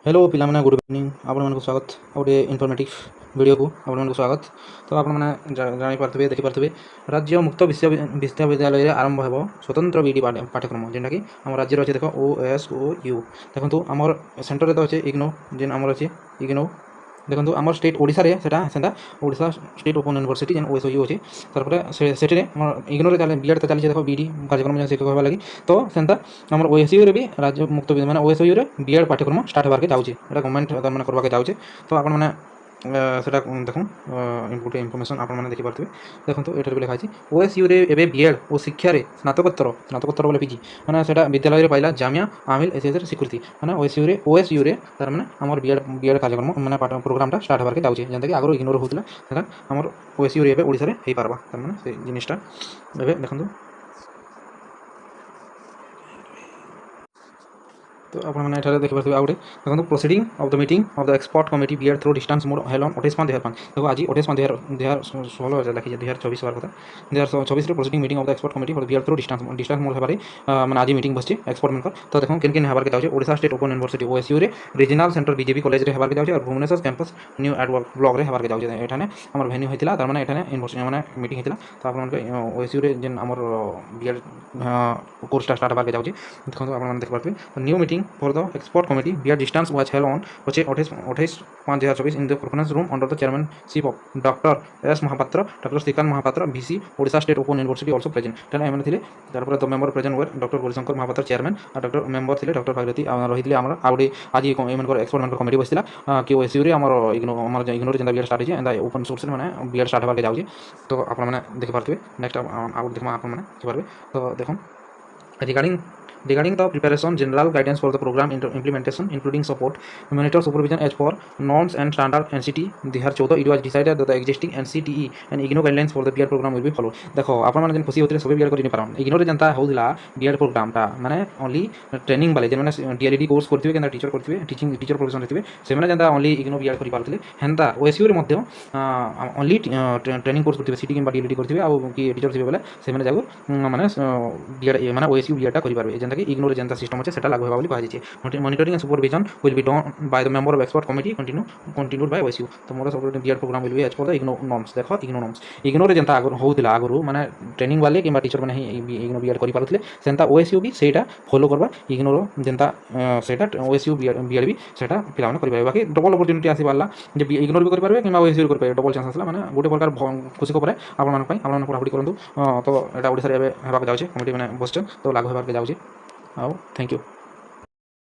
Hello पिलाମାନେ good evening ଆପଣମାନଙ୍କୁ ସ୍ୱାଗତ ଗୋଟେ ଇନଫର୍ମେଟିଭ୍ ଭିଡ଼ିଓକୁ ଆପଣମାନଙ୍କୁ ସ୍ୱାଗତ। ତ ଆପଣମାନେ ଜାଣିପାରୁଥିବେ ଦେଖିପାରୁଥିବେ ରାଜ୍ୟ ମୁକ୍ତ ବିଶ୍ୱବିଦ୍ୟାଳୟରେ ଆରମ୍ଭ ହେବ ସ୍ୱତନ୍ତ୍ର ବିଇଡ଼ି ପାଠ୍ୟକ୍ରମ ଯେନ୍ଟାକି ଆମ ରାଜ୍ୟରେ ଅଛି। ଦେଖ OSOU ଦେଖନ୍ତୁ ଆମର ସେଣ୍ଟରରେ ତ ଅଛି ଇଗ୍ନୋ ଯେନ୍ ଆମର ଅଛି ଇଗ୍ନୋ। ଦେଖନ୍ତୁ আমার স্টেট ওড়িশার সেটা সেটা ওড়িশা স্টেট ওপেন ইউনিভার্সিটি যেন OSOU আছে। তারপরে সেটি আমার ইগ্নোরে চালে বিএড তো চালিছে দেখ বিডি কার্যক্রম যেন শিক্ষক হওয়া লাগি। তো সেটা আমার OSOU भी রাজ্য মুক্ত মানে OSOU বিএড পাঠ্যক্রম স্টার্ট হওয়ার যাচ্ছে। এটা গভর্নমেন্ট মানে করবাকে যাচ্ছে। তো আপনার মানে সেটা দেখুন গোটে ইনফরমেশন আপনার দেখিপারে। দেখুন এটার লেখা আছে OSU এবে বিএড ও শিক্ষার স্নাতকোত্তর বলে পিজি মানে সেটা বিদ্যালয়ের পাইলা জামিয়া আমিল এসএসের স্বীকৃতি মানে OSU তার মানে আমার বিএড কার্যক্রম মানে প্রোগ্রামটা স্টার্ট হওয়ার যাচ্ছে। যেটা কি আগে ইগনোর হোলা সেটা আমার OSU এবে ওড়িশার হয়ে পারবা। তার মানে সেই জিনিসটা এবে দেখুন। तो आपने एठारे देखिपारे आउटे देखो proceeding of the meeting of the expert committee BEd through distance mode held on 28/5 देखो आज 28/2016 लिखी 2024 हर कथा 2024 proceeding meeting of the expert committee for BEd through distance mode हेबारे माने आज मीटिंग बसची एक्सपर्ट मनकर। तो देखो किन किन हेबार के जाउचे Odisha state open university OSU रे रीजनल सेंटर बीजेपी कॉलेज रे हेबार के जाउचे और भुवनेश्वर कैंपस न्यू एडवर्क ब्लॉक रे हेबार के जाउचे। एठाने हमर वेन्यू होइतिला तार माने एठाने यूनिवर्सिटी माने मीटिंग होइतिला। तो आपन OSU रे जेन हमर बीएड कोर्स स्टार्ट हेबार के जाउचे। देखो आपन देख पारबे new meeting for the export committee via distance was held on 28/5/2024 in the conference room under the chairmanship of Dr. S. Mahapatra, Dr. Srikant Mahapatra, VC, Odisha State Open University also present. Then I thile तारपर the member present were Dr. Gaurishankar Mahapatra chairman और Dr. member thile Dr. Bhagirathi रहितले हमरा आउडे आज एमनकर expert मनकर committee बसिला कि OSU रे हमर इग्नोर जेंदा BEd start होजे एंदा ओपन सोर्स माने बीएड स्टार्ट होबार के जाउजे। तो आपन माने देखि पारथबे नेक्स्ट आउट देखमा आपन माने देखि पारबे। तो देखो regarding the preparation general guidance for the program implementation including support monitor supervision as per norms and standard NCT 2014 it was decided that the existing NCTE and IGNOU guidelines for the BEd program will be followed। देखो आपण माने जेन खुशी होतले सबे BEd करि नि पारन ignore जनता होदिला BEd programme ता माने ओनली ट्रेनिंग वाले जे माने DLED कोर्स करथिबे केना टीचर करथिबे टीचर प्रोफेशन रथिबे से माने जनता ओनली इग्नोर बीएड करि पारथले हेंता OSU रे मध्ये ओनली ट्रेनिंग कोर्स करथिबे सीटी किंबा DLED करथिबे आ कि टीचर थिबे बोले से माने जागो माने बीएड माने OSU बीएड टा करि पारबे जेंता कि इग्नोर जेंता सिस्टम अच्छे सेटा लागू होगा बोली कहा। Monitoring and supervision will be done by the member of expert committee continued by OSU। तो मोर सब BEd programme will be as per the IGNOU norms. देखो इग्नो नॉर्म्स इग्नोर जेंता आगर होउतिला आगरु माने ट्रेनिंग वाले किंबा टीचर माने इग्नो बीएड करि पारुथले सेंता OSU भी सेटा फॉलो करबा इग्नोर जेंता सेटा OSU बीएड भी सेटा पिला माने करि पाबे। बाकी डबल अपॉर्चुनिटी आसी पाला जे इग्नोर भी करि पारबे किंबा OSU भी करि पाबे डबल चांस आसला माने गोटे प्रकार खुशी को परे आपण मान पई आपण पढापढी करंतु। तो एटा ओडिसा रे हेबा के जाउचे कमिटी माने बसचन तो लागू हेबा के जाउचे। आओ थैंक यू।